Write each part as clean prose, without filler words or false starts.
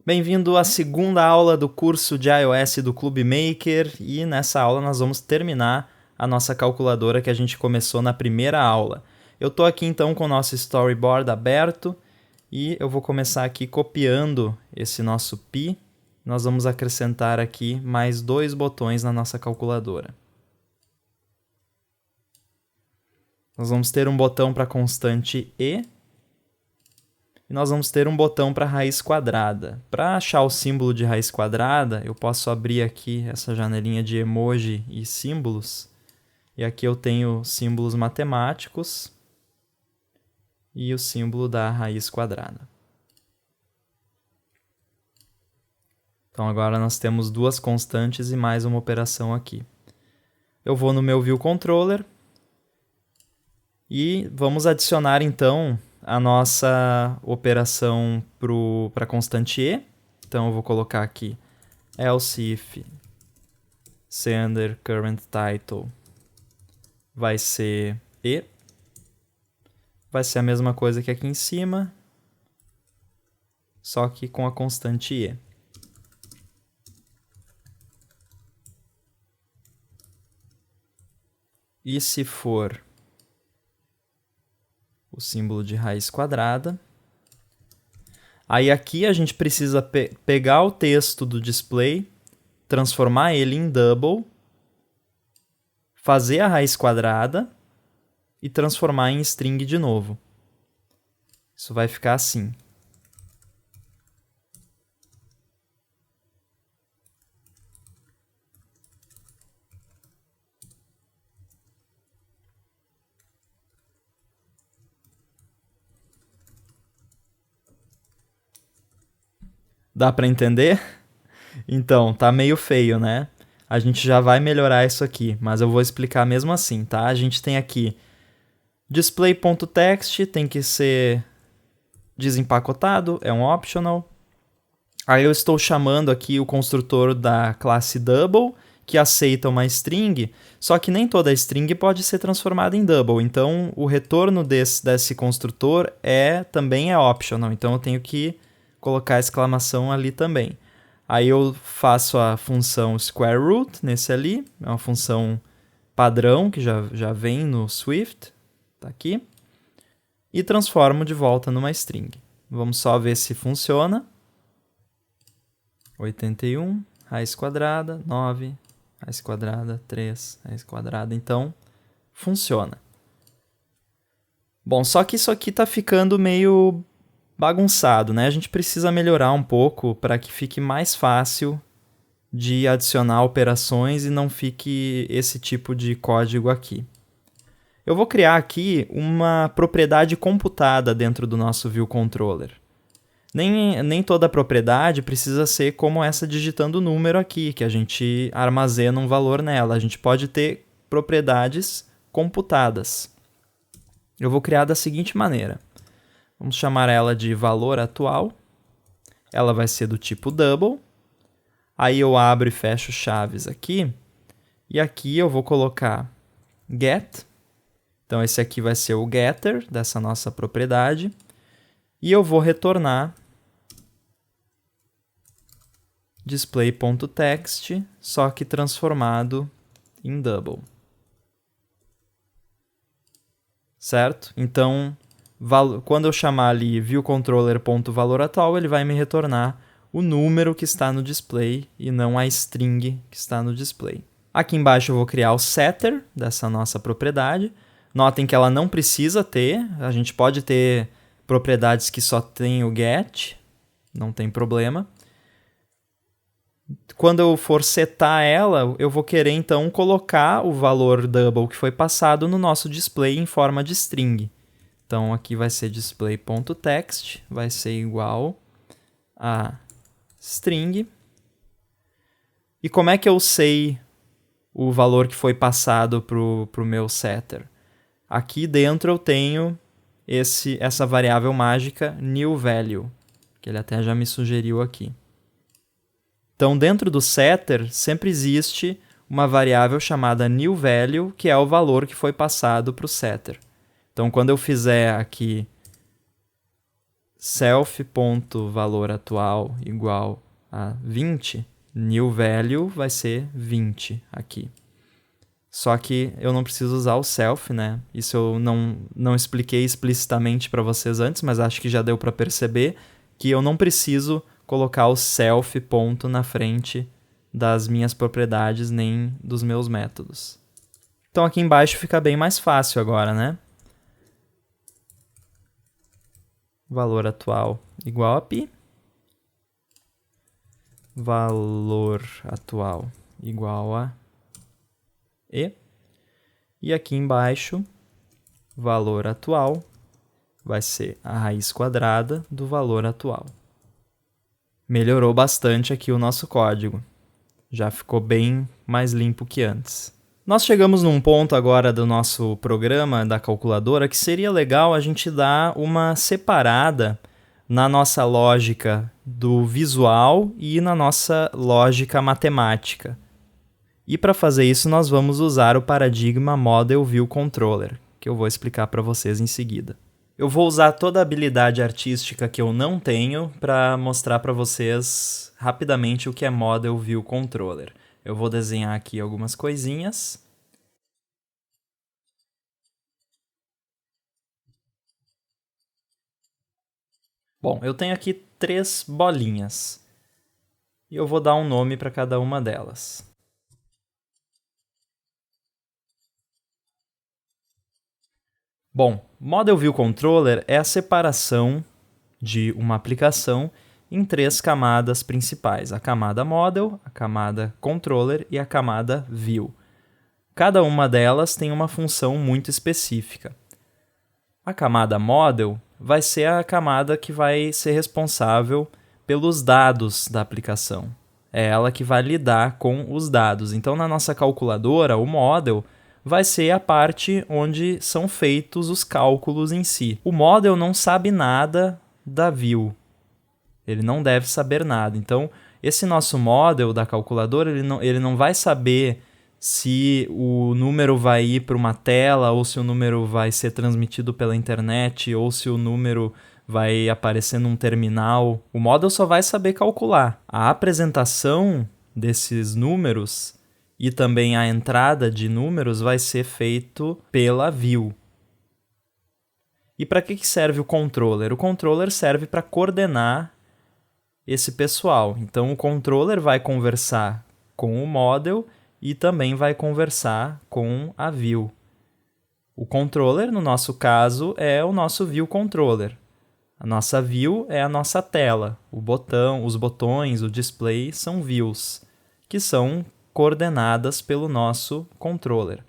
Bem-vindo à segunda aula do curso de iOS do Clube Maker e nessa aula nós vamos terminar a nossa calculadora que a gente começou na primeira aula. Eu estou aqui então com o nosso storyboard aberto e eu vou começar aqui copiando esse nosso pi. Nós vamos acrescentar aqui mais 2 botões na nossa calculadora. Nós vamos ter um botão para a constante e nós vamos ter um botão para raiz quadrada. Para achar o símbolo de raiz quadrada, eu posso abrir aqui essa janelinha de emoji e símbolos. E aqui eu tenho símbolos matemáticos e o símbolo da raiz quadrada. Então agora nós temos 2 constantes e mais uma operação aqui. Eu vou no meu View Controller e vamos adicionar então a nossa operação para a constante e. Então eu vou colocar aqui else if sender current title vai ser e. Vai ser a mesma coisa que aqui em cima, só que com a constante e. E se for o símbolo de raiz quadrada. Aí aqui a gente precisa pegar o texto do display, transformar ele em double, fazer a raiz quadrada e transformar em string de novo. Isso vai ficar assim. Dá para entender? Então, tá meio feio, né? A gente já vai melhorar isso aqui, mas eu vou explicar mesmo assim, tá? A gente tem aqui display.text, tem que ser desempacotado, é um optional. Aí eu estou chamando aqui o construtor da classe double, que aceita uma string, só que nem toda string pode ser transformada em double. Então, o retorno desse construtor também é optional. Então, eu tenho que colocar a exclamação ali também. Aí eu faço a função square root nesse ali, é uma função padrão que já vem no Swift, tá aqui, e transformo de volta numa string. Vamos só ver se funciona. 81, raiz quadrada, 9, raiz quadrada, 3, raiz quadrada, então funciona. Bom, só que isso aqui está ficando meio bagunçado, né? A gente precisa melhorar um pouco para que fique mais fácil de adicionar operações e não fique esse tipo de código aqui. Eu vou criar aqui uma propriedade computada dentro do nosso View Controller. Nem toda propriedade precisa ser como essa digitando o número aqui, que a gente armazena um valor nela. A gente pode ter propriedades computadas. Eu vou criar da seguinte maneira. Vamos chamar ela de valor atual. Ela vai ser do tipo double. Aí eu abro e fecho chaves aqui. E aqui eu vou colocar get. Então esse aqui vai ser o getter dessa nossa propriedade. E eu vou retornar display.text, só que transformado em double. Certo? Então, quando eu chamar ali viewController.valorAtual, ele vai me retornar o número que está no display e não a string que está no display. Aqui embaixo eu vou criar o setter dessa nossa propriedade. Notem que ela não precisa ter, a gente pode ter propriedades que só tem o get, não tem problema. Quando eu for setar ela, eu vou querer então colocar o valor double que foi passado no nosso display em forma de string. Então aqui vai ser display.text, vai ser igual a string. E como é que eu sei o valor que foi passado para o meu setter? Aqui dentro eu tenho essa variável mágica new value, que ele até já me sugeriu aqui. Então dentro do setter sempre existe uma variável chamada new value, que é o valor que foi passado para o setter. Então, quando eu fizer aqui self.valor atual igual a 20, new value vai ser 20 aqui. Só que eu não preciso usar o self, né? Isso eu não expliquei explicitamente para vocês antes, mas acho que já deu para perceber que eu não preciso colocar o self ponto na frente das minhas propriedades nem dos meus métodos. Então aqui embaixo fica bem mais fácil agora, né? Valor atual igual a π. Valor atual igual a e. E aqui embaixo, valor atual vai ser a raiz quadrada do valor atual. Melhorou bastante aqui o nosso código. Já ficou bem mais limpo que antes. Nós chegamos num ponto agora do nosso programa, da calculadora, que seria legal a gente dar uma separada na nossa lógica do visual e na nossa lógica matemática. E para fazer isso, nós vamos usar o paradigma Model View Controller, que eu vou explicar para vocês em seguida. Eu vou usar toda a habilidade artística que eu não tenho para mostrar para vocês rapidamente o que é Model View Controller. Eu vou desenhar aqui algumas coisinhas. Bom, eu tenho aqui 3 bolinhas. E eu vou dar um nome para cada uma delas. Bom, Model View Controller é a separação de uma aplicação em 3 camadas principais. A camada Model, a camada Controller e a camada View. Cada uma delas tem uma função muito específica. A camada Model vai ser a camada que vai ser responsável pelos dados da aplicação. É ela que vai lidar com os dados. Então, na nossa calculadora, o Model vai ser a parte onde são feitos os cálculos em si. O Model não sabe nada da View. Ele não deve saber nada. Então, esse nosso Model da calculadora, ele não vai saber se o número vai ir para uma tela, ou se o número vai ser transmitido pela internet, ou se o número vai aparecer num terminal. O Model só vai saber calcular. A apresentação desses números e também a entrada de números vai ser feito pela View. E para que serve o controller? O controller serve para coordenar esse pessoal. Então, o controller vai conversar com o Model e também vai conversar com a View. O controller, no nosso caso, é o nosso View Controller. A nossa View é a nossa tela. O botão, os botões, o display são views, que são coordenadas pelo nosso controller.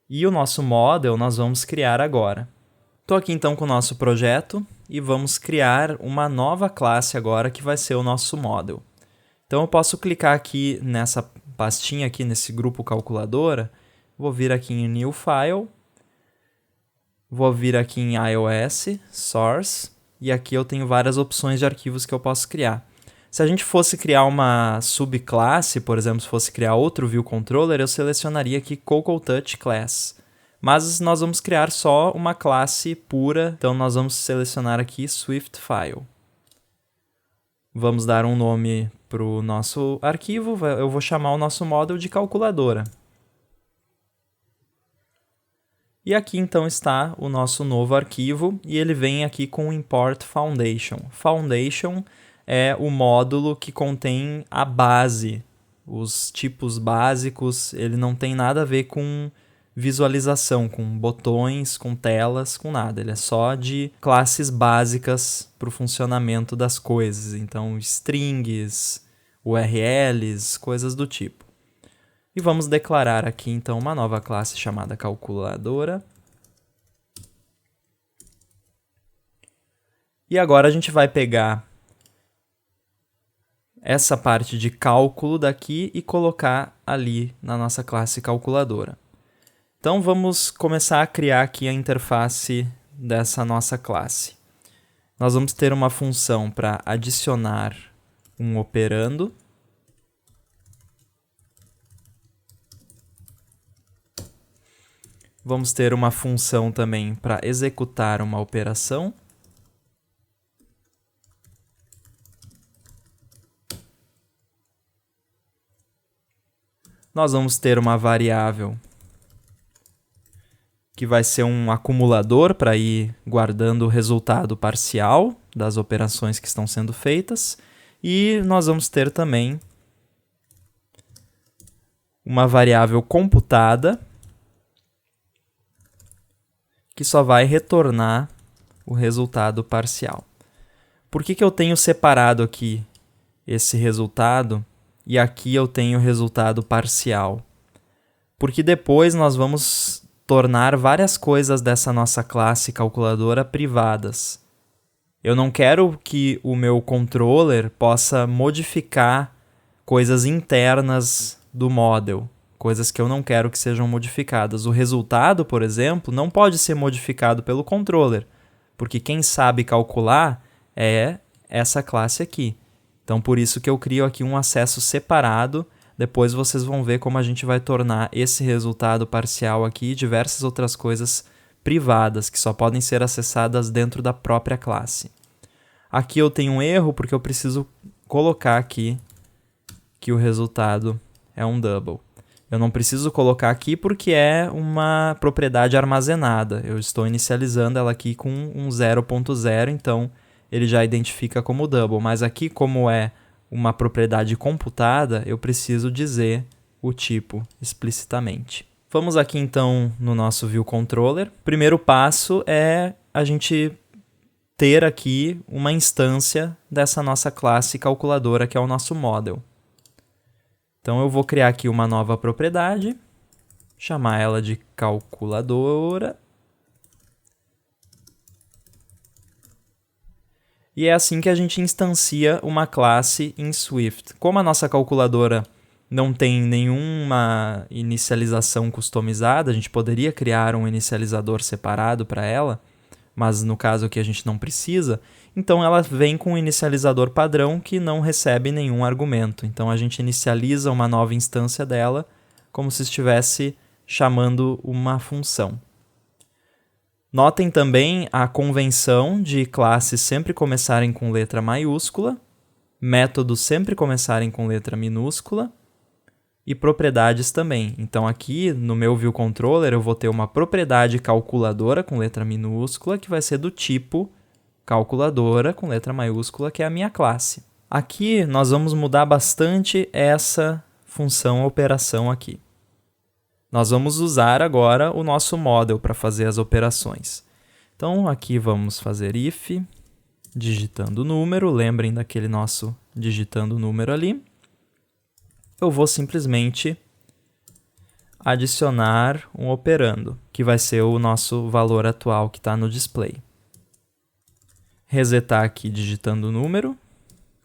E o nosso model nós vamos criar agora. Estou aqui então com o nosso projeto e vamos criar uma nova classe agora que vai ser o nosso model. Então eu posso clicar aqui nessa pastinha aqui nesse grupo calculadora, vou vir aqui em New File, vou vir aqui em iOS, Source, e aqui eu tenho várias opções de arquivos que eu posso criar. Se a gente fosse criar uma subclasse, por exemplo, se fosse criar outro View Controller, eu selecionaria aqui CocoaTouch Class. Mas nós vamos criar só uma classe pura, então nós vamos selecionar aqui Swift File. Vamos dar um nome para o nosso arquivo, eu vou chamar o nosso model de calculadora. E aqui então está o nosso novo arquivo, e ele vem aqui com o Import Foundation. Foundation é o módulo que contém a base, os tipos básicos, ele não tem nada a ver com visualização, com botões, com telas, com nada. Ele é só de classes básicas para o funcionamento das coisas. Então, strings, URLs, coisas do tipo. E vamos declarar aqui, então, uma nova classe chamada calculadora. E agora a gente vai pegar essa parte de cálculo daqui e colocar ali na nossa classe calculadora. Então, vamos começar a criar aqui a interface dessa nossa classe. Nós vamos ter uma função para adicionar um operando. Vamos ter uma função também para executar uma operação. Nós vamos ter uma variável que vai ser um acumulador para ir guardando o resultado parcial das operações que estão sendo feitas. E nós vamos ter também uma variável computada que só vai retornar o resultado parcial. Por que eu tenho separado aqui esse resultado e aqui eu tenho o resultado parcial? Porque depois nós vamos tornar várias coisas dessa nossa classe calculadora privadas. Eu não quero que o meu controller possa modificar coisas internas do model, coisas que eu não quero que sejam modificadas. O resultado, por exemplo, não pode ser modificado pelo controller, porque quem sabe calcular é essa classe aqui. Então, por isso que eu crio aqui um acesso separado. Depois vocês vão ver como a gente vai tornar esse resultado parcial aqui e diversas outras coisas privadas, que só podem ser acessadas dentro da própria classe. Aqui eu tenho um erro, porque eu preciso colocar aqui que o resultado é um double. Eu não preciso colocar aqui porque é uma propriedade armazenada. Eu estou inicializando ela aqui com um 0.0, então ele já identifica como double. Mas aqui, como é uma propriedade computada, eu preciso dizer o tipo explicitamente. Vamos aqui então no nosso ViewController. O primeiro passo é a gente ter aqui uma instância dessa nossa classe calculadora, que é o nosso model. Então eu vou criar aqui uma nova propriedade, chamar ela de calculadora. E é assim que a gente instancia uma classe em Swift. Como a nossa calculadora não tem nenhuma inicialização customizada, a gente poderia criar um inicializador separado para ela, mas no caso aqui a gente não precisa, então ela vem com um inicializador padrão que não recebe nenhum argumento. Então a gente inicializa uma nova instância dela como se estivesse chamando uma função. Notem também a convenção de classes sempre começarem com letra maiúscula, métodos sempre começarem com letra minúscula e propriedades também. Então aqui no meu ViewController eu vou ter uma propriedade calculadora com letra minúscula que vai ser do tipo calculadora com letra maiúscula, que é a minha classe. Aqui nós vamos mudar bastante essa função operação aqui. Nós vamos usar agora o nosso model para fazer as operações. Então, aqui vamos fazer if, digitando o número, lembrem daquele nosso digitando o número ali. Eu vou simplesmente adicionar um operando, que vai ser o nosso valor atual que está no display. Resetar aqui digitando o número,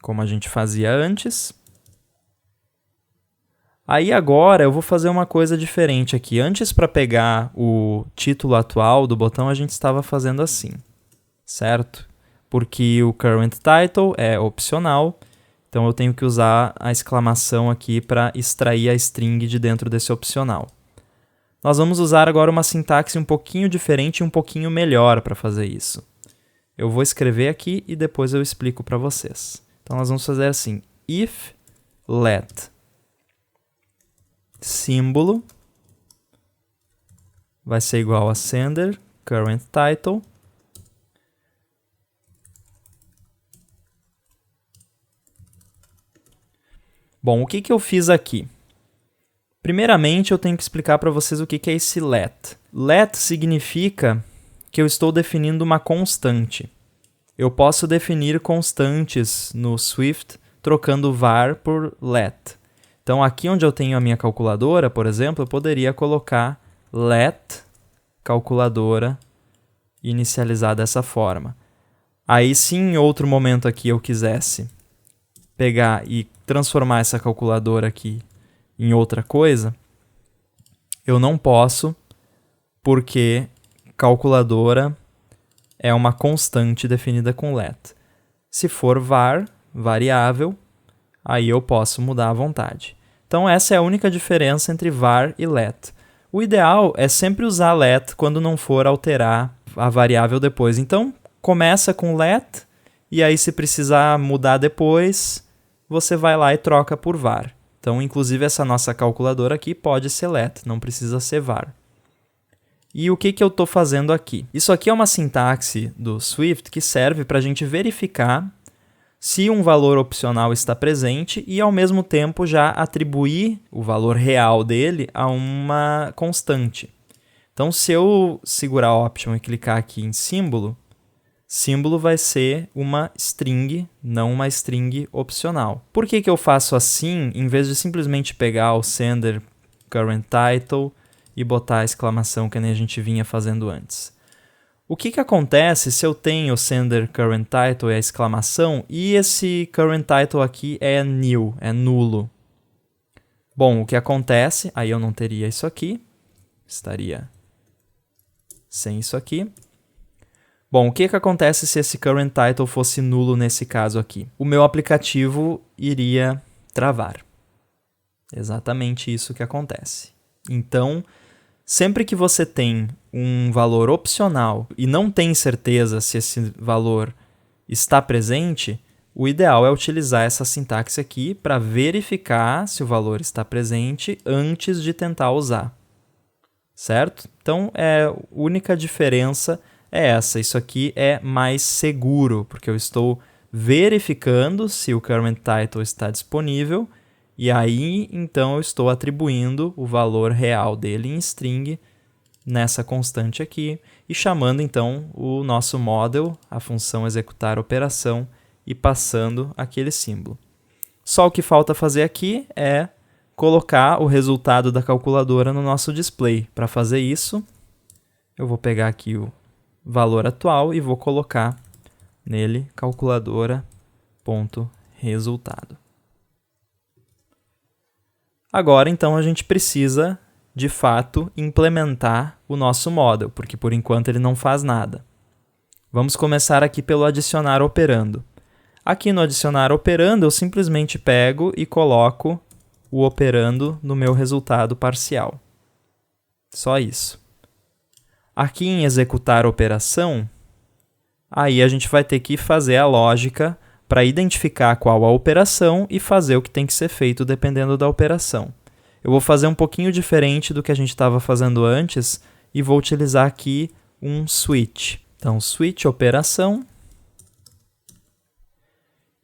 como a gente fazia antes. Aí agora eu vou fazer uma coisa diferente aqui. Antes, para pegar o título atual do botão, a gente estava fazendo assim, certo? Porque o current title é opcional, então eu tenho que usar a exclamação aqui para extrair a string de dentro desse opcional. Nós vamos usar agora uma sintaxe um pouquinho diferente e um pouquinho melhor para fazer isso. Eu vou escrever aqui e depois eu explico para vocês. Então nós vamos fazer assim, if let símbolo vai ser igual a sender current title Bom, o que eu fiz aqui? Primeiramente, eu tenho que explicar para vocês o que é esse let. Let significa que eu estou definindo uma constante. Eu posso definir constantes no Swift trocando var por let. Então, aqui onde eu tenho a minha calculadora, por exemplo, eu poderia colocar let calculadora e inicializar dessa forma. Aí, se em outro momento aqui eu quisesse pegar e transformar essa calculadora aqui em outra coisa, eu não posso, porque calculadora é uma constante definida com let. Se for var, variável, aí eu posso mudar à vontade. Então essa é a única diferença entre var e let. O ideal é sempre usar let quando não for alterar a variável depois. Então começa com let, e aí se precisar mudar depois, você vai lá e troca por var. Então, inclusive, essa nossa calculadora aqui pode ser let, não precisa ser var. E o que eu estou fazendo aqui? Isso aqui é uma sintaxe do Swift que serve para a gente verificar se um valor opcional está presente e, ao mesmo tempo, já atribuir o valor real dele a uma constante. Então, se eu segurar Option e clicar aqui em símbolo, símbolo vai ser uma string, não uma string opcional. Por que eu faço assim, em vez de simplesmente pegar o sender current title e botar a exclamação que nem a gente vinha fazendo antes? O que acontece se eu tenho o sender current title e a exclamação e esse current title aqui é nil, é nulo? Bom, o que acontece, aí eu não teria isso aqui, estaria sem isso aqui. Bom, o que acontece se esse current title fosse nulo nesse caso aqui? O meu aplicativo iria travar. Exatamente isso que acontece. Então, sempre que você tem um valor opcional e não tem certeza se esse valor está presente, o ideal é utilizar essa sintaxe aqui para verificar se o valor está presente antes de tentar usar. Certo? Então, a única diferença é essa. Isso aqui é mais seguro, porque eu estou verificando se o current title está disponível e aí, então, eu estou atribuindo o valor real dele em string nessa constante aqui e chamando, então, o nosso model, a função executar operação, e passando aquele símbolo. Só o que falta fazer aqui é colocar o resultado da calculadora no nosso display. Para fazer isso, eu vou pegar aqui o valor atual e vou colocar nele calculadora.resultado. Agora, então, a gente precisa, de fato, implementar o nosso model, porque por enquanto ele não faz nada. Vamos começar aqui pelo adicionar operando. Aqui no adicionar operando, eu simplesmente pego e coloco o operando no meu resultado parcial. Só isso. Aqui em executar operação, aí a gente vai ter que fazer a lógica para identificar qual a operação e fazer o que tem que ser feito dependendo da operação. Eu vou fazer um pouquinho diferente do que a gente estava fazendo antes e vou utilizar aqui um switch. Então, switch operação.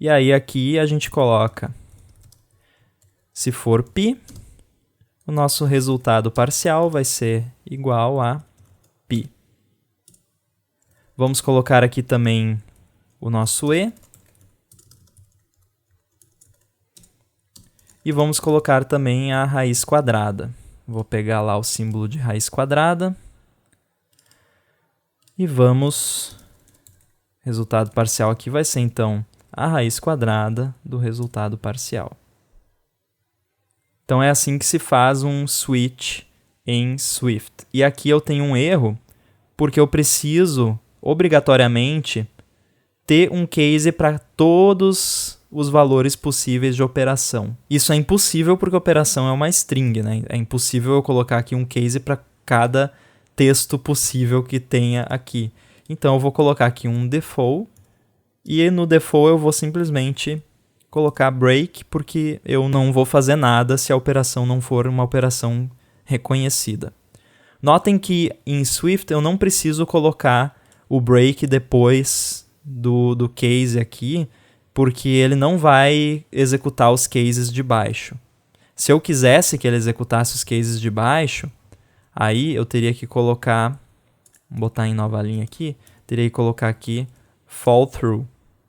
E aí aqui a gente coloca, se for π, o nosso resultado parcial vai ser igual a π. Vamos colocar aqui também o nosso e. E vamos colocar também a raiz quadrada. Vou pegar lá o símbolo de raiz quadrada. E vamos... Resultado parcial aqui vai ser, então, a raiz quadrada do resultado parcial. Então, é assim que se faz um switch em Swift. E aqui eu tenho um erro, porque eu preciso, obrigatoriamente, ter um case para todos os valores possíveis de operação. Isso é impossível porque a operação é uma string, né? É impossível eu colocar aqui um case para cada texto possível que tenha aqui. Então, eu vou colocar aqui um default, e no default eu vou simplesmente colocar break, porque eu não vou fazer nada se a operação não for uma operação reconhecida. Notem que em Swift eu não preciso colocar o break depois do case aqui, porque ele não vai executar os cases de baixo. Se eu quisesse que ele executasse os cases de baixo, aí eu teria que colocar, vou botar em nova linha aqui, teria que colocar aqui fall through.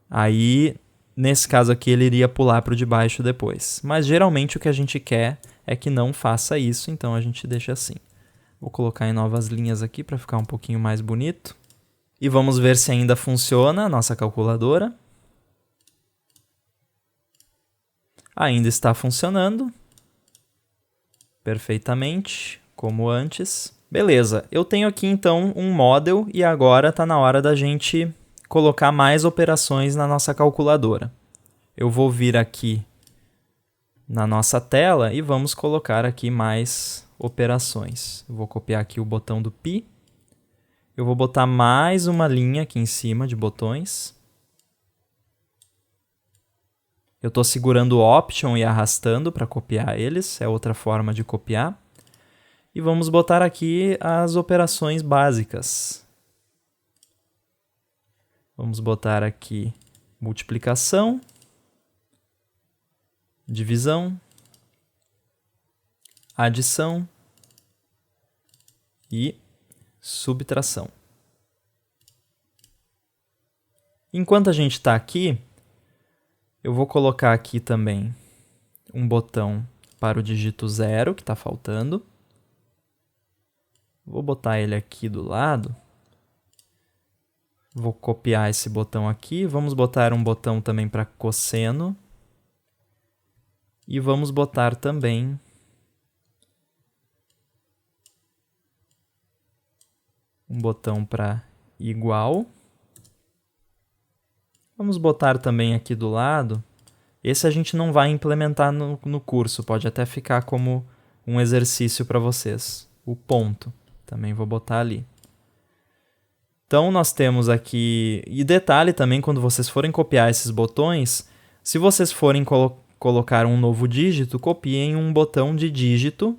Aí, nesse caso aqui, ele iria pular para o de baixo depois. Mas geralmente o que a gente quer é que não faça isso, então a gente deixa assim. Vou colocar em novas linhas aqui para ficar um pouquinho mais bonito. E vamos ver se ainda funciona a nossa calculadora. Ainda está funcionando perfeitamente, como antes. Beleza, eu tenho aqui então um model e agora está na hora da gente colocar mais operações na nossa calculadora. Eu vou vir aqui na nossa tela e vamos colocar aqui mais operações. Eu vou copiar aqui o botão do π. Eu vou botar mais uma linha aqui em cima de botões. Eu estou segurando o Option e arrastando para copiar eles, é outra forma de copiar. E vamos botar aqui as operações básicas. Vamos botar aqui multiplicação, divisão, adição e subtração. Enquanto a gente está aqui, eu vou colocar aqui também um botão para o dígito 0, que está faltando. Vou botar ele aqui do lado. Vou copiar esse botão aqui. Vamos botar um botão também para cosseno. E vamos botar também um botão para igual. Vamos botar também aqui do lado. Esse a gente não vai implementar no curso, pode até ficar como um exercício para vocês. O ponto, também vou botar ali. Então, nós temos aqui... E detalhe também, quando vocês forem copiar esses botões, se vocês forem colocar um novo dígito, copiem um botão de dígito.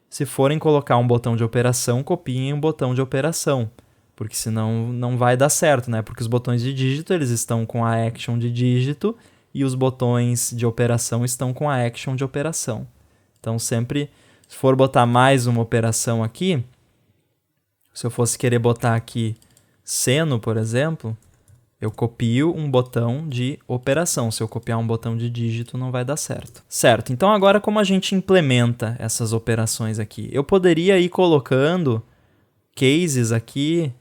Se forem colocar um botão de operação, copiem um botão de operação. Porque senão não vai dar certo, né? Porque os botões de dígito, eles estão com a action de dígito e os botões de operação estão com a action de operação. Então, sempre, se for botar mais uma operação aqui, se eu fosse querer botar aqui seno, por exemplo, eu copio um botão de operação. Se eu copiar um botão de dígito, não vai dar certo. Certo, então agora como a gente implementa essas operações aqui? Eu poderia ir colocando cases aqui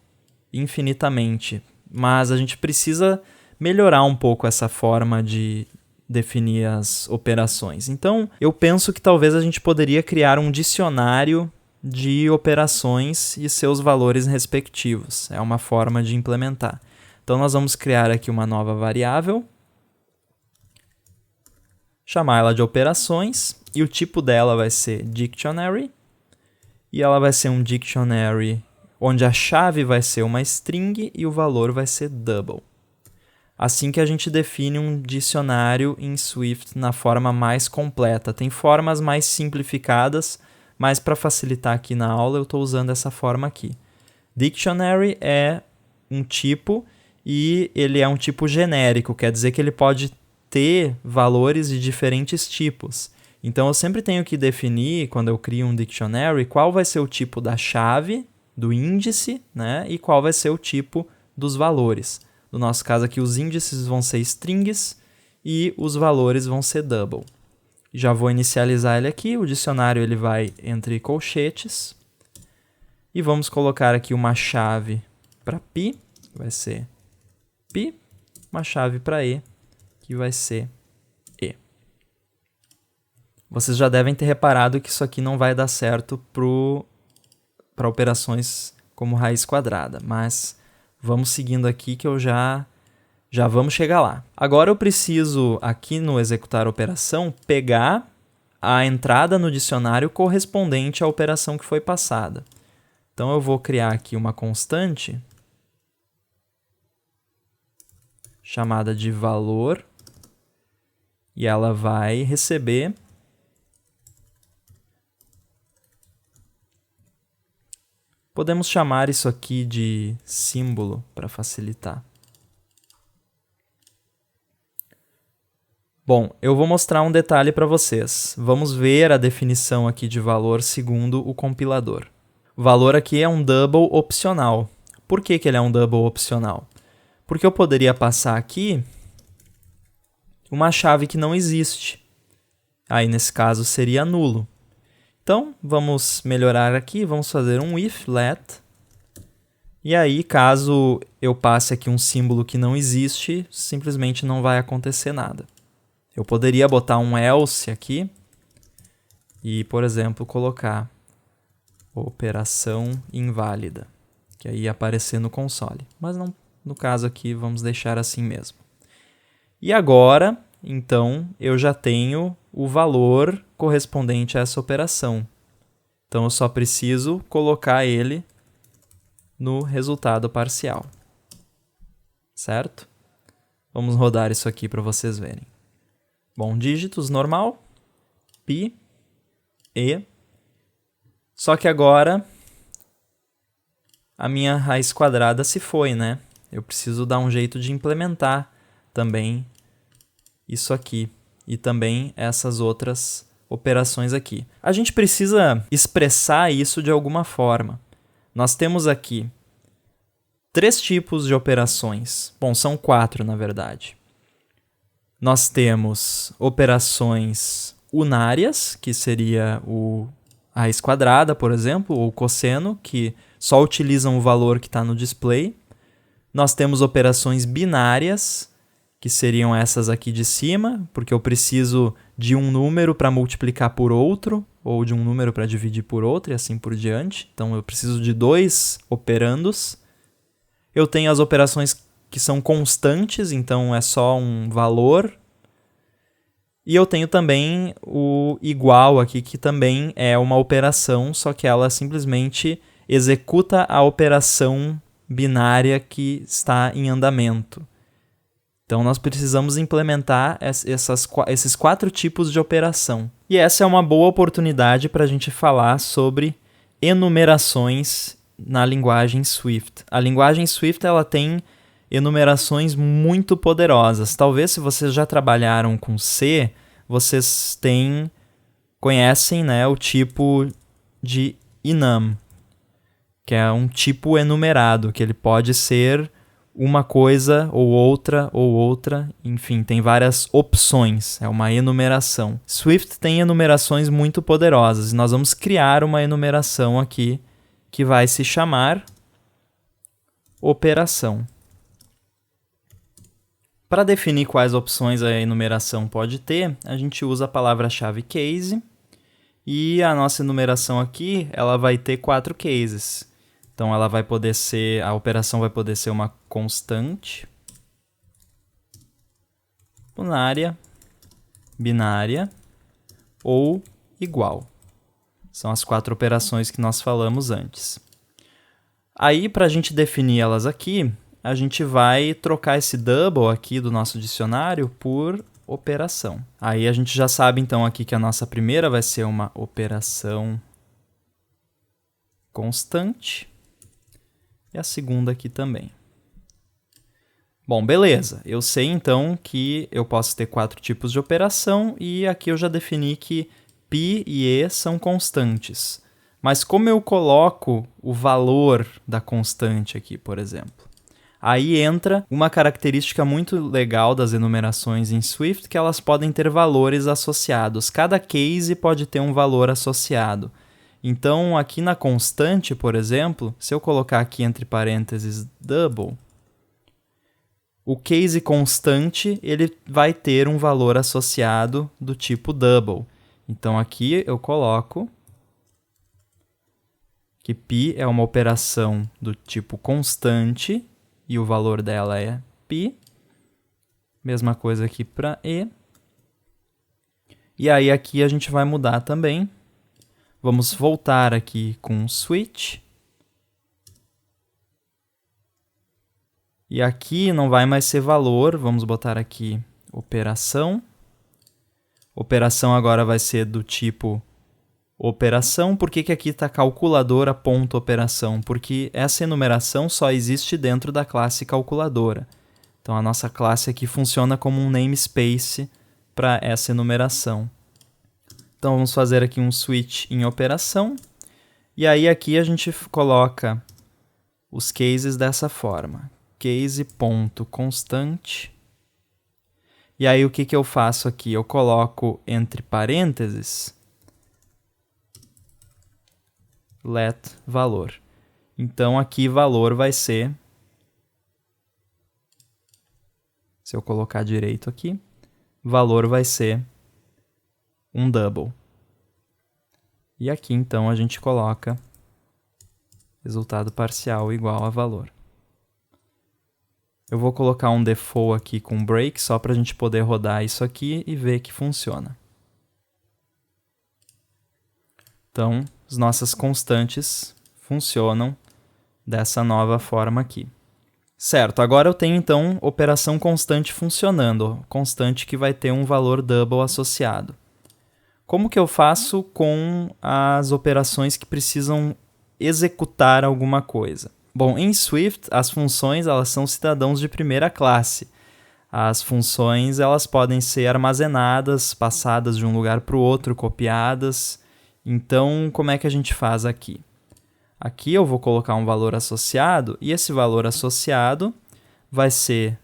infinitamente, mas a gente precisa melhorar um pouco essa forma de definir as operações. Então, eu penso que talvez a gente poderia criar um dicionário de operações e seus valores respectivos. É uma forma de implementar. Então, nós vamos criar aqui uma nova variável, chamar ela de operações, e o tipo dela vai ser dictionary, e ela vai ser um dictionary onde a chave vai ser uma string e o valor vai ser double. Assim que a gente define um dicionário em Swift na forma mais completa. Tem formas mais simplificadas, mas para facilitar aqui na aula eu estou usando essa forma aqui. Dictionary é um tipo e ele é um tipo genérico, quer dizer que ele pode ter valores de diferentes tipos. Então eu sempre tenho que definir, quando eu crio um dictionary, qual vai ser o tipo da chave, do índice, né? E qual vai ser o tipo dos valores. No nosso caso aqui, os índices vão ser strings e os valores vão ser double. Já vou inicializar ele aqui, o dicionário ele vai entre colchetes. E vamos colocar aqui uma chave para pi, que vai ser pi, uma chave para e, que vai ser e. Vocês já devem ter reparado que isso aqui não vai dar certo para operações como raiz quadrada, mas vamos seguindo aqui que eu já vamos chegar lá. Agora eu preciso, aqui no executar operação, pegar a entrada no dicionário correspondente à operação que foi passada. Então eu vou criar aqui uma constante chamada de valor e ela vai receber podemos chamar isso aqui de símbolo para facilitar. Bom, eu vou mostrar um detalhe para vocês. Vamos ver a definição aqui de valor segundo o compilador. O valor aqui é um double opcional. Por que ele é um double opcional? Porque eu poderia passar aqui uma chave que não existe. Aí, nesse caso, seria nulo. Então, vamos melhorar aqui, vamos fazer um if let. E aí, caso eu passe aqui um símbolo que não existe, simplesmente não vai acontecer nada. Eu poderia botar um else aqui e, por exemplo, colocar operação inválida, que aí ia aparecer no console. Mas não, no caso aqui, vamos deixar assim mesmo. E agora, então, eu já tenho o valor correspondente a essa operação. Então, eu só preciso colocar ele no resultado parcial. Certo? Vamos rodar isso aqui para vocês verem. Bom, dígitos normal, π, e. Só que agora a minha raiz quadrada se foi, né? Eu preciso dar um jeito de implementar também isso aqui e também essas outras operações aqui. A gente precisa expressar isso de alguma forma. Nós temos aqui 3 tipos de operações. Bom, são 4 na verdade. Nós temos operações unárias, que seria a raiz quadrada, por exemplo, ou o cosseno, que só utilizam o valor que está no display. Nós temos operações binárias, que seriam essas aqui de cima, porque eu preciso de um número para multiplicar por outro, ou de um número para dividir por outro, e assim por diante. Então, eu preciso de 2 operandos. Eu tenho as operações que são constantes, então é só um valor. E eu tenho também o igual aqui, que também é uma operação, só que ela simplesmente executa a operação binária que está em andamento. Então, nós precisamos implementar esses 4 tipos de operação. E essa é uma boa oportunidade para a gente falar sobre enumerações na linguagem Swift. A linguagem Swift ela tem enumerações muito poderosas. Talvez, se vocês já trabalharam com C, vocês conhecem, né, o tipo de enum, que é um tipo enumerado, que ele pode ser uma coisa ou outra, enfim, tem várias opções, é uma enumeração. Swift tem enumerações muito poderosas, e nós vamos criar uma enumeração aqui que vai se chamar operação. Para definir quais opções a enumeração pode ter, a gente usa a palavra-chave case, e a nossa enumeração aqui ela vai ter 4 cases. Então, a operação vai poder ser uma constante, unária, binária ou igual. São as 4 operações que nós falamos antes. Aí, para a gente definir elas aqui, a gente vai trocar esse double aqui do nosso dicionário por operação. Aí a gente já sabe então aqui que a nossa primeira vai ser uma operação constante e a segunda aqui também. Bom, beleza. Eu sei então que eu posso ter 4 tipos de operação e aqui eu já defini que π e e são constantes. Mas como eu coloco o valor da constante aqui, por exemplo? Aí entra uma característica muito legal das enumerações em Swift, que elas podem ter valores associados. Cada case pode ter um valor associado. Então, aqui na constante, por exemplo, se eu colocar aqui entre parênteses double, o case constante ele vai ter um valor associado do tipo double. Então, aqui eu coloco que π é uma operação do tipo constante, e o valor dela é π. Mesma coisa aqui para e. E aí aqui a gente vai mudar também. Vamos voltar aqui com switch. E aqui não vai mais ser valor, vamos botar aqui operação. Operação agora vai ser do tipo operação. Por que aqui está calculadora ponto operação? Porque essa enumeração só existe dentro da classe calculadora. Então a nossa classe aqui funciona como um namespace para essa enumeração. Então vamos fazer aqui um switch em operação. E aí aqui a gente coloca os cases dessa forma. Case.constante. E aí o que eu faço aqui? Eu coloco entre parênteses let valor. Então aqui valor vai ser, se eu colocar direito aqui, valor vai ser um double. E aqui então a gente coloca resultado parcial igual a valor. Eu vou colocar um default aqui com break só para a gente poder rodar isso aqui e ver que funciona. Então, as nossas constantes funcionam dessa nova forma aqui. Certo, agora eu tenho então operação constante funcionando, constante que vai ter um valor double associado. Como que eu faço com as operações que precisam executar alguma coisa? Bom, em Swift, as funções elas são cidadãos de primeira classe. As funções elas podem ser armazenadas, passadas de um lugar para o outro, copiadas. Então, como é que a gente faz aqui? Aqui eu vou colocar um valor associado, e esse valor associado vai ser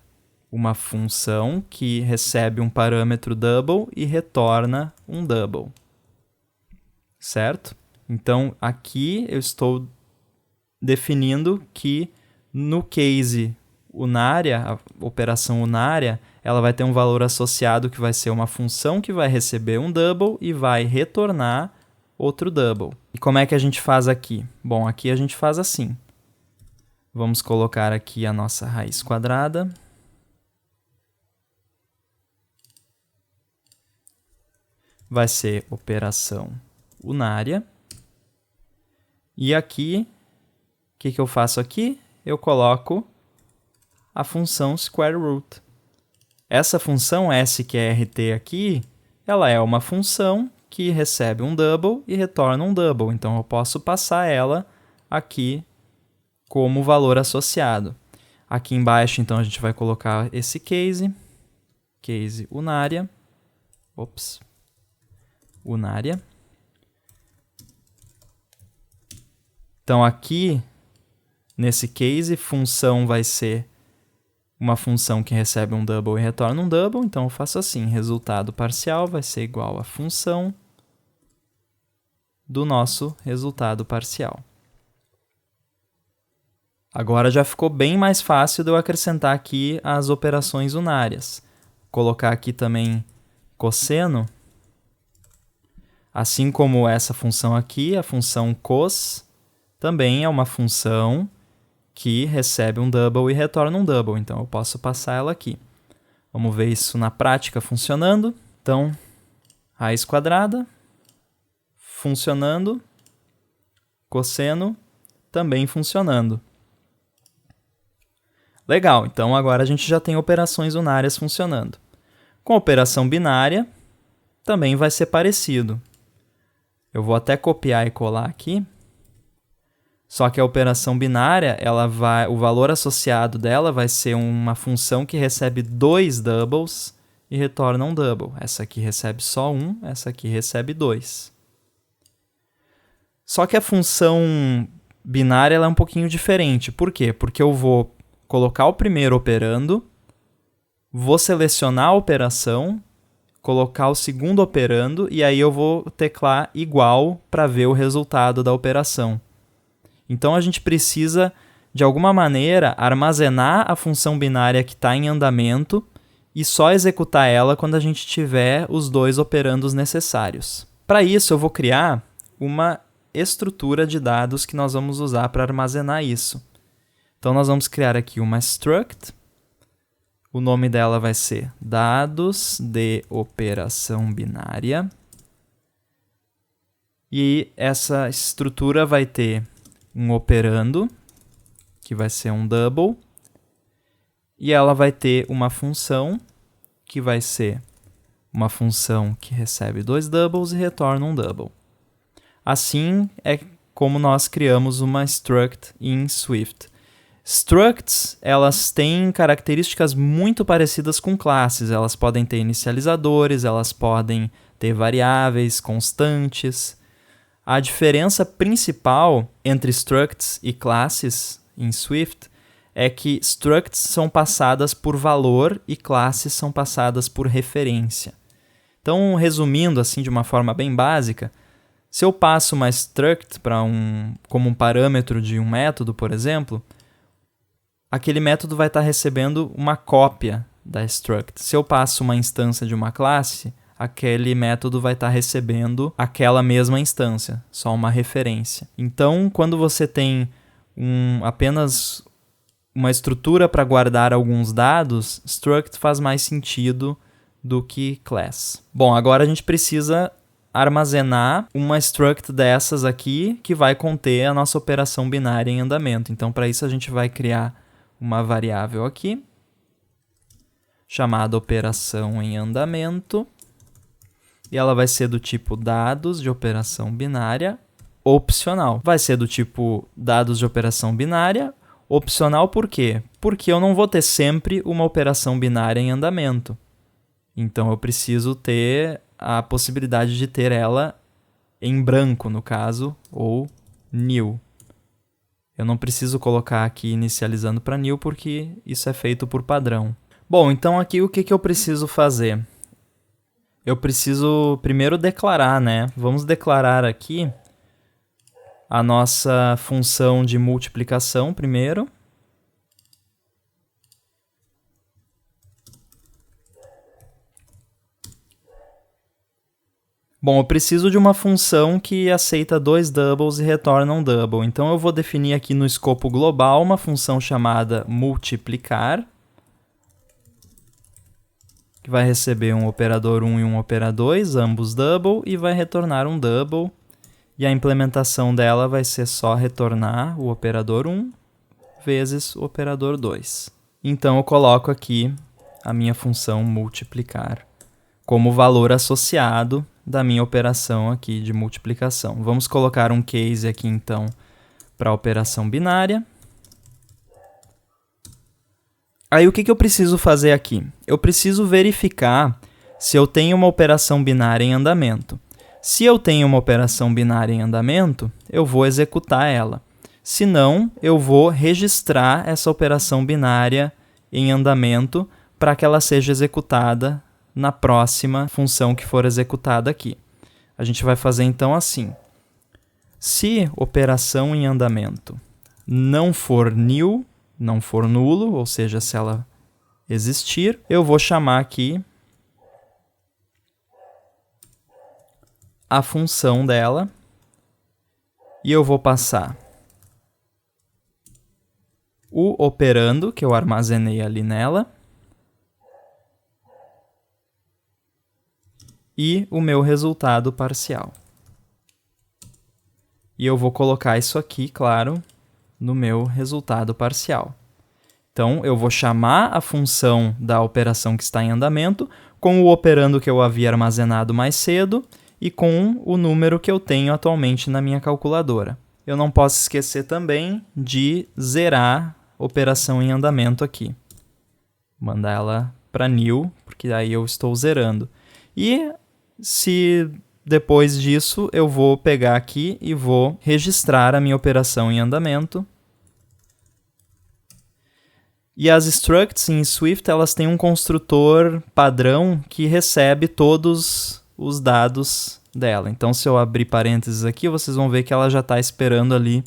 uma função que recebe um parâmetro double e retorna um double. Certo? Então, aqui eu estou definindo que no case unária, a operação unária, ela vai ter um valor associado que vai ser uma função que vai receber um double e vai retornar outro double. E como é que a gente faz aqui? Bom, aqui a gente faz assim. Vamos colocar aqui a nossa raiz quadrada. Vai ser operação unária. E aqui, o que eu faço aqui? Eu coloco a função square root. Essa função sqrt aqui, ela é uma função que recebe um double e retorna um double. Então, eu posso passar ela aqui como valor associado. Aqui embaixo, então, a gente vai colocar esse case unária. Unária. Então, aqui, nesse case, função vai ser uma função que recebe um double e retorna um double. Então, eu faço assim, resultado parcial vai ser igual a função do nosso resultado parcial. Agora já ficou bem mais fácil de eu acrescentar aqui as operações unárias. Colocar aqui também cosseno. Assim como essa função aqui, a função cos, também é uma função que recebe um double e retorna um double. Então, eu posso passar ela aqui. Vamos ver isso na prática funcionando. Então, raiz quadrada, funcionando, cosseno, também funcionando. Legal, então agora a gente já tem operações unárias funcionando. Com a operação binária, também vai ser parecido. Eu vou até copiar e colar aqui. Só que a operação binária, o valor associado dela vai ser uma função que recebe 2 doubles e retorna um double. Essa aqui recebe só 1, essa aqui recebe 2. Só que a função binária ela é um pouquinho diferente. Por quê? Porque eu vou colocar o primeiro operando, vou selecionar a operação, colocar o segundo operando, e aí eu vou teclar igual para ver o resultado da operação. Então, a gente precisa, de alguma maneira, armazenar a função binária que está em andamento e só executar ela quando a gente tiver os dois operandos necessários. Para isso, eu vou criar uma estrutura de dados que nós vamos usar para armazenar isso. Então, nós vamos criar aqui uma struct. O nome dela vai ser dados de operação binária. E essa estrutura vai ter um operando, que vai ser um double. E ela vai ter uma função, que vai ser uma função que recebe 2 doubles e retorna um double. Assim é como nós criamos uma struct em Swift. Structs, elas têm características muito parecidas com classes. Elas podem ter inicializadores, elas podem ter variáveis, constantes. A diferença principal entre structs e classes em Swift é que structs são passadas por valor e classes são passadas por referência. Então, resumindo assim de uma forma bem básica, se eu passo uma struct como um parâmetro de um método, por exemplo, aquele método vai estar recebendo uma cópia da struct. Se eu passo uma instância de uma classe, aquele método vai estar recebendo aquela mesma instância, só uma referência. Então, quando você tem apenas uma estrutura para guardar alguns dados, struct faz mais sentido do que class. Bom, agora a gente precisa armazenar uma struct dessas aqui que vai conter a nossa operação binária em andamento. Então, para isso, a gente vai criar uma variável aqui, chamada operação em andamento, e ela vai ser do tipo dados de operação binária opcional. Vai ser do tipo dados de operação binária opcional por quê? Porque eu não vou ter sempre uma operação binária em andamento. Então eu preciso ter a possibilidade de ter ela em branco, no caso, ou nil. Eu não preciso colocar aqui inicializando para nil porque isso é feito por padrão. Bom, então aqui o que eu preciso fazer? Eu preciso primeiro declarar, né? Vamos declarar aqui a nossa função de multiplicação primeiro. Bom, eu preciso de uma função que aceita 2 doubles e retorna um double. Então eu vou definir aqui no escopo global uma função chamada multiplicar, que vai receber um operador 1 e um operador 2, ambos double, e vai retornar um double. E a implementação dela vai ser só retornar o operador 1 vezes o operador 2. Então eu coloco aqui a minha função multiplicar como valor associado da minha operação aqui de multiplicação. Vamos colocar um case aqui então para a operação binária. Aí o que eu preciso fazer aqui? Eu preciso verificar se eu tenho uma operação binária em andamento. Se eu tenho uma operação binária em andamento, eu vou executar ela. Se não, eu vou registrar essa operação binária em andamento para que ela seja executada na próxima função que for executada aqui. A gente vai fazer então assim. Se operação em andamento não for nil, não for nulo, ou seja, se ela existir, eu vou chamar aqui a função dela e eu vou passar o operando que eu armazenei ali nela e o meu resultado parcial. E eu vou colocar isso aqui, claro, no meu resultado parcial. Então, eu vou chamar a função da operação que está em andamento com o operando que eu havia armazenado mais cedo e com o número que eu tenho atualmente na minha calculadora. Eu não posso esquecer também de zerar a operação em andamento aqui. Mandar ela para nil, porque aí eu estou zerando. E se depois disso eu vou pegar aqui e vou registrar a minha operação em andamento. E as structs em Swift, elas têm um construtor padrão que recebe todos os dados dela. Então, se eu abrir parênteses aqui, vocês vão ver que ela já está esperando ali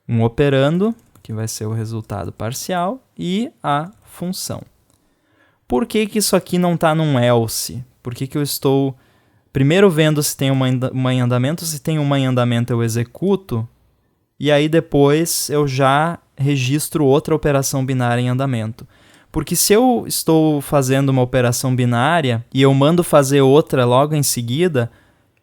um operando, que vai ser o resultado parcial, e a função. Por que isso aqui não está num else? Por que eu estou primeiro vendo se tem uma em andamento? Se tem uma em andamento, eu executo, e aí depois eu já registro outra operação binária em andamento. Porque se eu estou fazendo uma operação binária e eu mando fazer outra logo em seguida,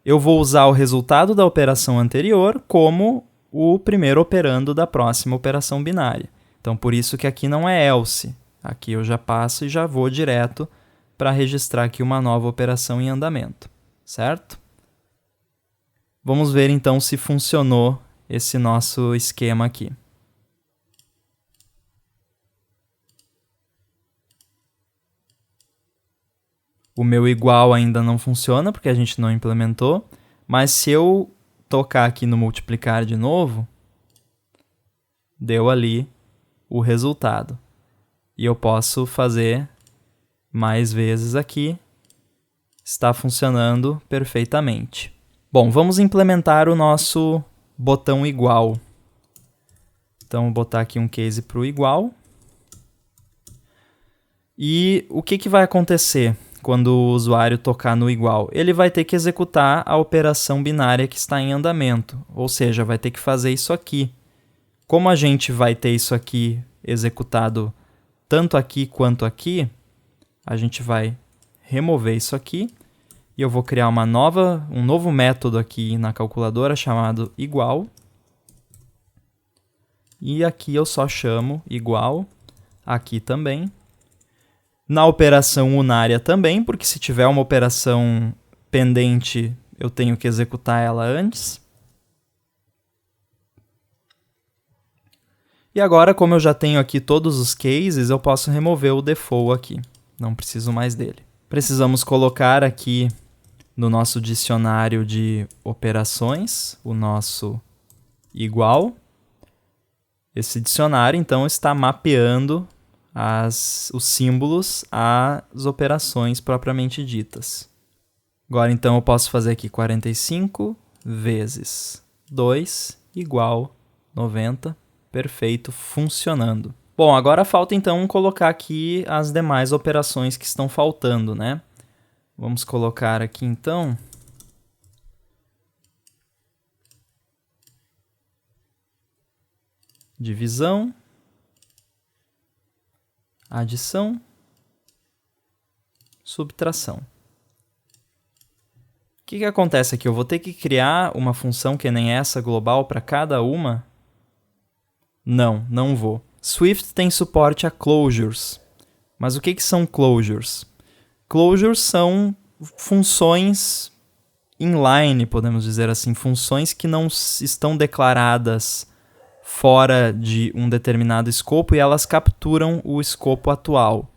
eu vou usar o resultado da operação anterior como o primeiro operando da próxima operação binária. Então, por isso que aqui não é else. Aqui eu já passo e já vou direto para registrar aqui uma nova operação em andamento, certo? Vamos ver então se funcionou esse nosso esquema aqui. O meu igual ainda não funciona, porque a gente não implementou. Mas se eu tocar aqui no multiplicar de novo, deu ali o resultado. E eu posso fazer mais vezes aqui. Está funcionando perfeitamente. Bom, vamos implementar o nosso botão igual. Então, vou botar aqui um case para o igual. E o que vai acontecer quando o usuário tocar no igual? Ele vai ter que executar a operação binária que está em andamento, ou seja, vai ter que fazer isso aqui. Como a gente vai ter isso aqui executado tanto aqui quanto aqui, a gente vai remover isso aqui e eu vou criar um novo método aqui na calculadora chamado igual. E aqui eu só chamo igual aqui também. Na operação unária também, porque se tiver uma operação pendente, eu tenho que executar ela antes. E agora, como eu já tenho aqui todos os cases, eu posso remover o default aqui. Não preciso mais dele. Precisamos colocar aqui no nosso dicionário de operações o nosso igual. Esse dicionário, então, está mapeando os símbolos às operações propriamente ditas. Agora, então, eu posso fazer aqui 45 vezes 2 igual 90. Perfeito, funcionando. Bom, agora falta, então, colocar aqui as demais operações que estão faltando, né? Vamos colocar aqui, então, divisão, adição, subtração. O que acontece aqui? Eu vou ter que criar uma função que nem essa global para cada uma? Não, não vou. Swift tem suporte a closures. Mas o que são closures? Closures são funções inline, podemos dizer assim, funções que não estão declaradas fora de um determinado escopo e elas capturam o escopo atual.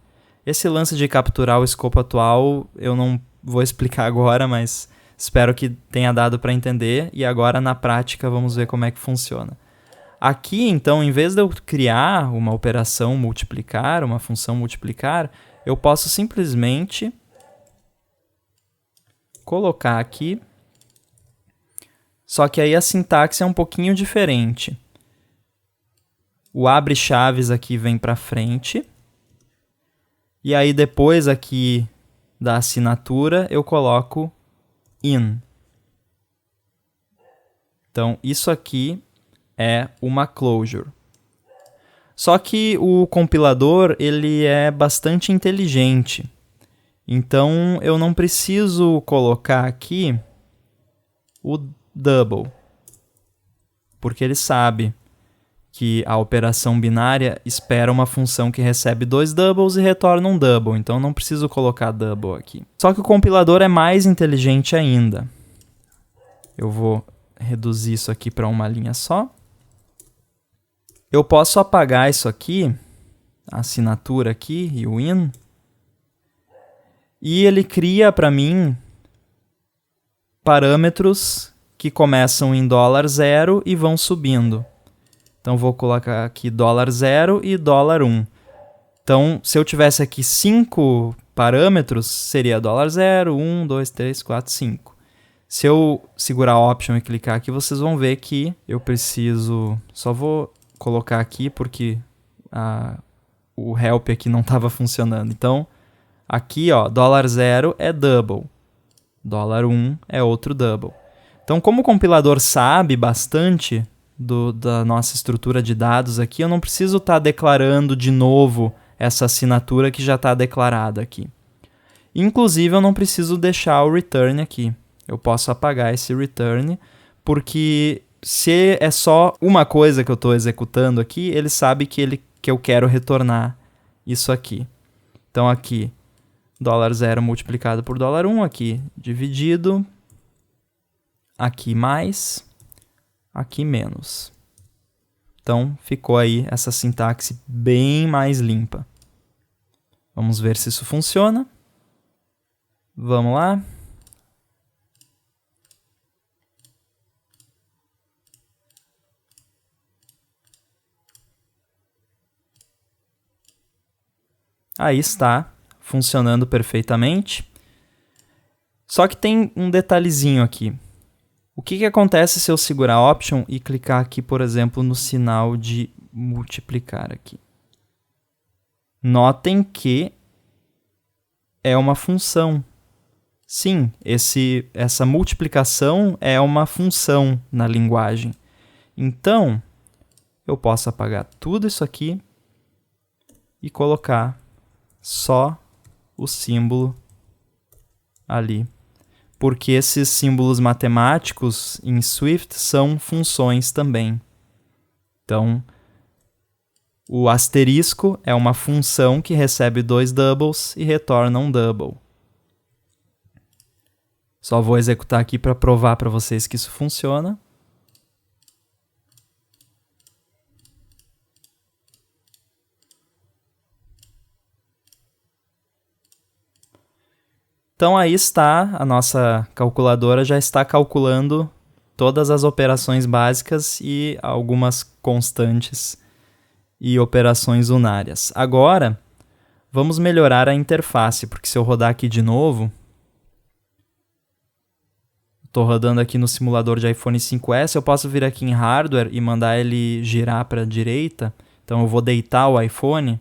Esse lance de capturar o escopo atual eu não vou explicar agora, mas espero que tenha dado para entender e agora na prática vamos ver como é que funciona. Aqui, então, em vez de eu criar uma operação multiplicar, uma função multiplicar, eu posso simplesmente colocar aqui, só que aí a sintaxe é um pouquinho diferente. O abre chaves aqui vem para frente, e aí depois aqui da assinatura eu coloco in. Então, isso aqui é uma closure. Só que o compilador ele é bastante inteligente. Então, eu não preciso colocar aqui o double. Porque ele sabe que a operação binária espera uma função que recebe 2 doubles e retorna um double. Então, eu não preciso colocar double aqui. Só que o compilador é mais inteligente ainda. Eu vou reduzir isso aqui para uma linha só. Eu posso apagar isso aqui, a assinatura aqui e o in, e ele cria para mim parâmetros que começam em $0 e vão subindo. Então, vou colocar aqui $0 e $1. Então, se eu tivesse aqui 5 parâmetros, seria $0, 1, 2, 3, 4, 5. Se eu segurar Option e clicar aqui, vocês vão ver que eu preciso... Só vou colocar aqui porque o help aqui não estava funcionando. Então, aqui, ó, $0 é double. $1 é outro double. Então, como o compilador sabe bastante da nossa estrutura de dados aqui, eu não preciso estar declarando de novo essa assinatura que já está declarada aqui. Inclusive, eu não preciso deixar o return aqui. Eu posso apagar esse return, porque se é só uma coisa que eu estou executando aqui, ele sabe que eu quero retornar isso aqui. Então, aqui, $0 multiplicado por $1, aqui dividido, aqui mais, aqui menos. Então, ficou aí essa sintaxe bem mais limpa. Vamos ver se isso funciona. Vamos lá. Aí está, funcionando perfeitamente. Só que tem um detalhezinho aqui. O que acontece se eu segurar Option e clicar aqui, por exemplo, no sinal de multiplicar aqui? Notem que é uma função. Sim, essa multiplicação é uma função na linguagem. Então, eu posso apagar tudo isso aqui e colocar só o símbolo ali. Porque esses símbolos matemáticos em Swift são funções também. Então, O asterisco é uma função que recebe 2 doubles e retorna um double. Só vou executar aqui para provar para vocês que isso funciona. Então aí está, a nossa calculadora já está calculando todas as operações básicas e algumas constantes e operações unárias. Agora, vamos melhorar a interface, porque se eu rodar aqui de novo, estou rodando aqui no simulador de iPhone 5S, eu posso vir aqui em hardware e mandar ele girar para a direita. Então eu vou deitar o iPhone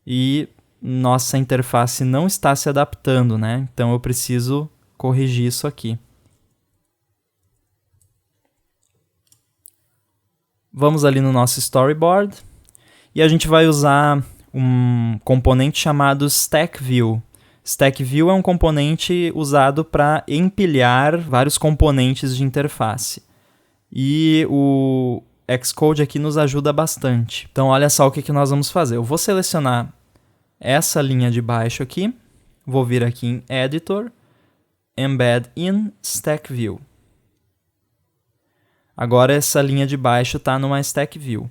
e nossa interface não está se adaptando, né? Então eu preciso corrigir isso aqui. Vamos ali no nosso storyboard e a gente vai usar um componente chamado Stack View. Stack View é um componente usado para empilhar vários componentes de interface. E o Xcode aqui nos ajuda bastante. Então olha só o que nós vamos fazer. Eu vou selecionar essa linha de baixo aqui, vou vir aqui em Editor, Embed in Stack View. Agora essa linha de baixo está numa Stack View.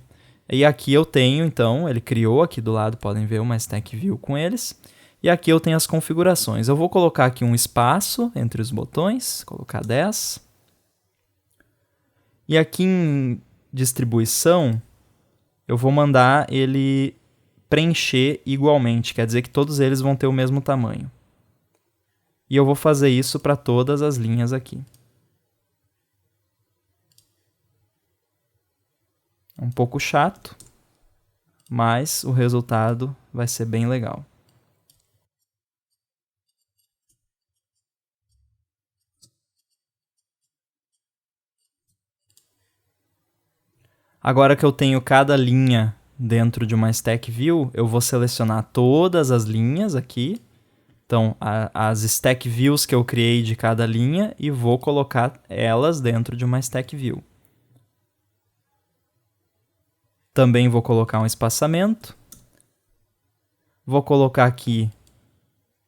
E aqui eu tenho, então, ele criou aqui do lado, podem ver uma Stack View com eles. E aqui eu tenho as configurações. Eu vou colocar aqui um espaço entre os botões, colocar 10. E aqui em distribuição, eu vou mandar ele preencher igualmente, quer dizer que todos eles vão ter o mesmo tamanho. E eu vou fazer isso para todas as linhas aqui. É um pouco chato, mas o resultado vai ser bem legal. Agora que eu tenho cada linha dentro de uma Stack View, eu vou selecionar todas as linhas aqui. Então, as Stack Views que eu criei de cada linha e vou colocar elas dentro de uma Stack View. Também vou colocar um espaçamento. Vou colocar aqui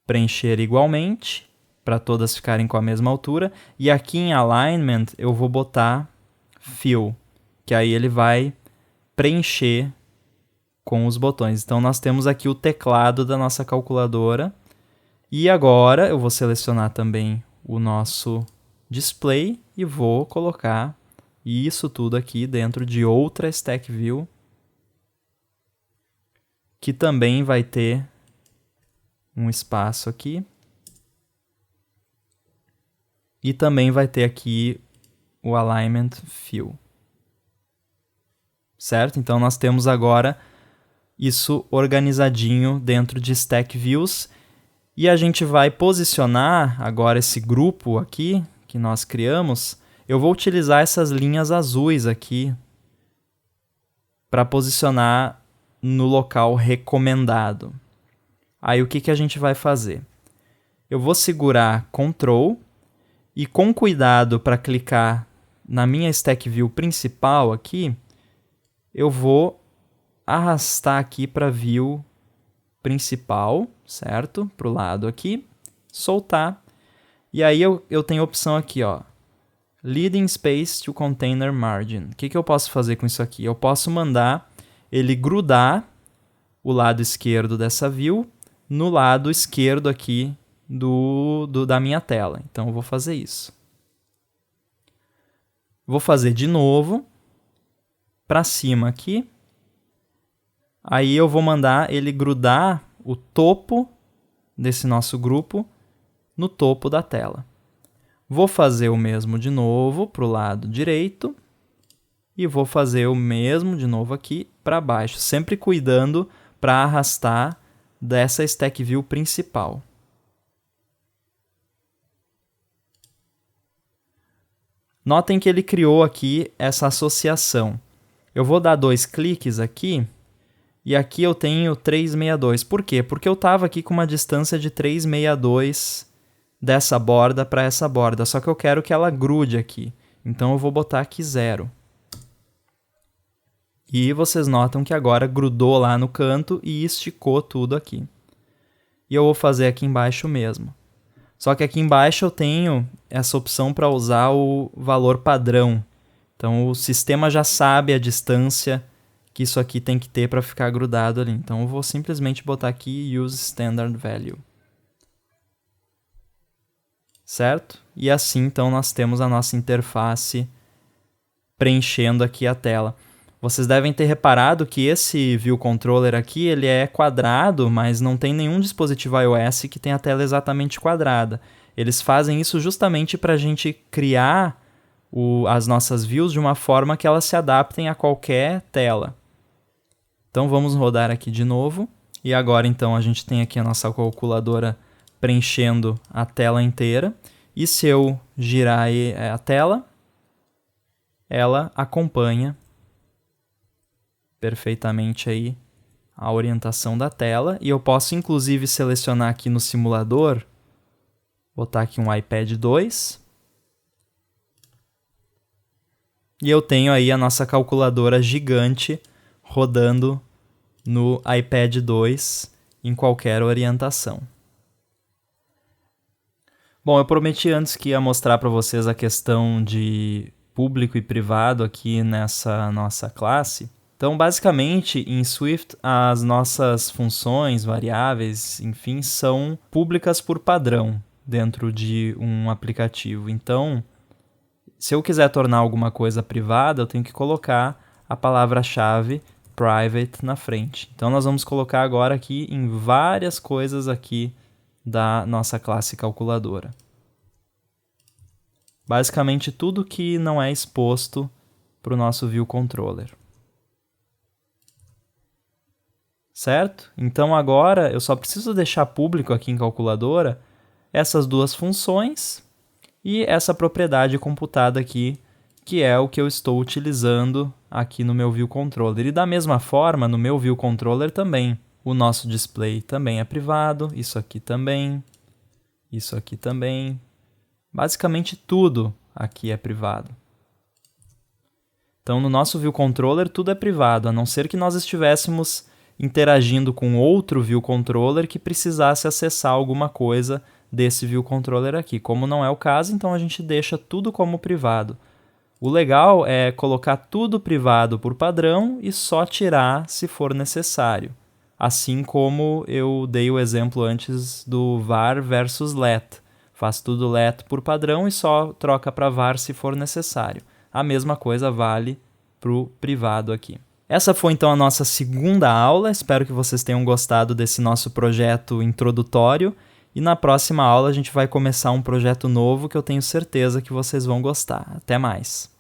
preencher igualmente, para todas ficarem com a mesma altura. E aqui em Alignment eu vou botar Fill, que aí ele vai preencher com os botões. Então nós temos aqui o teclado da nossa calculadora. E agora eu vou selecionar também o nosso display e vou colocar isso tudo aqui dentro de outra Stack View, que também vai ter um espaço aqui. E também vai ter aqui o Alignment Fill. Certo? Então nós temos agora isso organizadinho dentro de Stack Views. E a gente vai posicionar agora esse grupo aqui que nós criamos. Eu vou utilizar essas linhas azuis aqui para posicionar no local recomendado. Aí o que a gente vai fazer? Eu vou segurar Ctrl e com cuidado para clicar na minha Stack View principal aqui, eu vou arrastar aqui para a View principal, certo? Para o lado aqui, soltar. E aí eu tenho a opção aqui, ó, Leading Space to Container Margin. O que eu posso fazer com isso aqui? Eu posso mandar ele grudar o lado esquerdo dessa view no lado esquerdo aqui da minha tela. Então eu vou fazer isso. Vou fazer de novo, para cima aqui. Aí eu vou mandar ele grudar o topo desse nosso grupo no topo da tela. Vou fazer o mesmo de novo para o lado direito e vou fazer o mesmo de novo aqui para baixo, sempre cuidando para arrastar dessa Stack View principal. Notem que ele criou aqui essa associação. Eu vou dar 2 cliques aqui e aqui eu tenho 362. Por quê? Porque eu estava aqui com uma distância de 362 dessa borda para essa borda, só que eu quero que ela grude aqui. Então eu vou botar aqui 0. E vocês notam que agora grudou lá no canto e esticou tudo aqui. E eu vou fazer aqui embaixo mesmo. Só que aqui embaixo eu tenho essa opção para usar o valor padrão. Então o sistema já sabe a distância que isso aqui tem que ter para ficar grudado ali. Então eu vou simplesmente botar aqui Use Standard Value. Certo? E assim então nós temos a nossa interface preenchendo aqui a tela. Vocês devem ter reparado que esse View Controller aqui ele é quadrado, mas não tem nenhum dispositivo iOS que tenha a tela exatamente quadrada. Eles fazem isso justamente para a gente criar as nossas views de uma forma que elas se adaptem a qualquer tela. Então vamos rodar aqui de novo. E agora então a gente tem aqui a nossa calculadora preenchendo a tela inteira. E se eu girar a tela, ela acompanha perfeitamente aí a orientação da tela. E eu posso inclusive selecionar aqui no simulador, botar aqui um iPad 2. E eu tenho aí a nossa calculadora gigante rodando no iPad 2 em qualquer orientação. Bom, eu prometi antes que ia mostrar para vocês a questão de público e privado aqui nessa nossa classe. Então, basicamente, em Swift, as nossas funções, variáveis, enfim, são públicas por padrão dentro de um aplicativo. Então, se eu quiser tornar alguma coisa privada, eu tenho que colocar a palavra-chave private na frente. Então, nós vamos colocar agora aqui em várias coisas aqui da nossa classe calculadora. Basicamente, tudo que não é exposto para o nosso View Controller. Certo? Então agora eu só preciso deixar público aqui em calculadora essas duas funções e essa propriedade computada aqui, que é o que eu estou utilizando aqui no meu View Controller. E da mesma forma, no meu View Controller também, o nosso display também é privado, isso aqui também, isso aqui também. Basicamente tudo aqui é privado. Então no nosso View Controller tudo é privado, a não ser que nós estivéssemos interagindo com outro View Controller que precisasse acessar alguma coisa desse View Controller aqui. Como não é o caso, então a gente deixa tudo como privado. O legal é colocar tudo privado por padrão e só tirar se for necessário. Assim como eu dei o exemplo antes do var versus let. Faz tudo let por padrão e só troca para var se for necessário. A mesma coisa vale para o privado aqui. Essa foi então a nossa segunda aula, espero que vocês tenham gostado desse nosso projeto introdutório e na próxima aula a gente vai começar um projeto novo que eu tenho certeza que vocês vão gostar. Até mais!